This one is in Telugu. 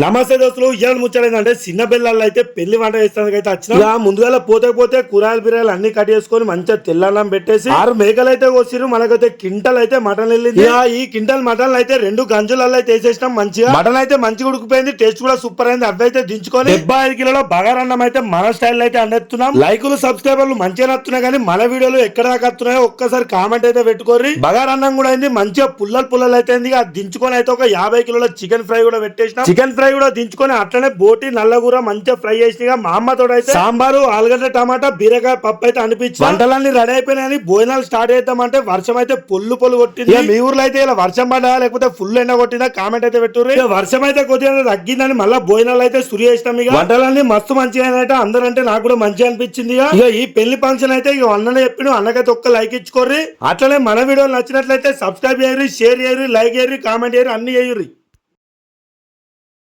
నమస్తే దోస్తులు, ఇవాళ ముచ్చలేదంటే చిన్న పిల్లలు అయితే పెళ్లి వంట చేస్తానికి అయితే వచ్చిన ముందుగా పోతే కూరగాయలు బిర్యాలు అన్ని కట్ చేసుకొని మంచిగా తెల్లన్నం పెట్టేసి 6 మేకలు అయితే కోసిరు. మనకైతే కింటల్ అయితే మటన్ వెళ్ళింది. ఈ కింటల్ మటన్ అయితే 2 గంజులలో అయితే వేసేసినాం. మంచిగా మటన్ అయితే మంచిగా ఉడికిపోయింది, టేస్ట్ కూడా సూపర్ అయింది. అవైతే దించుకొని 75 కిలోల బగారన్నం అయితే మన స్టైల్ అయితే అందిస్తున్నాం. లైకులు సబ్స్క్రైబర్లు మంచిగా నచ్చుతున్నాయి, కానీ మన వీడియోలు ఎక్కడ దాకా వస్తున్నాయో ఒక్కసారి కామెంట్ అయితే పెట్టుకోర్రి. బగారన్నం కూడా అయింది, మంచిగా పుల్లలు అయితే అయింది. అది దించుకొని అయితే ఒక 50 కిలోల చికెన్ ఫ్రై కూడా పెట్టేసినాం. చికెన్ ఫ్రై కూడా దించుకొని అట్లనే బోటి నల్లగూర మంచిగా ఫ్రై చేసినగా మా అమ్మ తోడు అయితే సాంబారు, ఆలుగడ్డ, టమాటా, బీరకాయ పప్పు అయితే అనిపించి వంటలన్నీ రెడీ అయిపోయినాయని భోజనాలు స్టార్ట్ చేద్దామంటే వర్షం అయితే పొల్లు కొట్టింది. మీ ఊర్లో అయితే ఇలా వర్షం పడ్డా లేకపోతే ఫుల్ ఎండ కొట్టిందా కామెంట్ అయితే పెట్టుర్రి. వర్షం అయితే కొద్దిగా తగ్గిందని మళ్ళీ భోజనాలు అయితే సురి చేసినాం. ఇక వంటలన్నీ మస్తు మంచిగా అయినట్టు అందరంటే నాకు కూడా మంచిగా అనిపించింది. ఇక ఈ పెళ్లి ఫంక్షన్ అయితే ఇక అన్ననే చెప్పిన అన్నకైతే ఒక్క లైక్ ఇచ్చుకోర్రి. అట్లనే మన వీడియోలు నచ్చినట్లయితే సబ్స్క్రైబ్ చేయరు, షేర్ చేయరు, లైక్ చేయరు, కామెంట్ చేయరు, అన్ని చేయరు.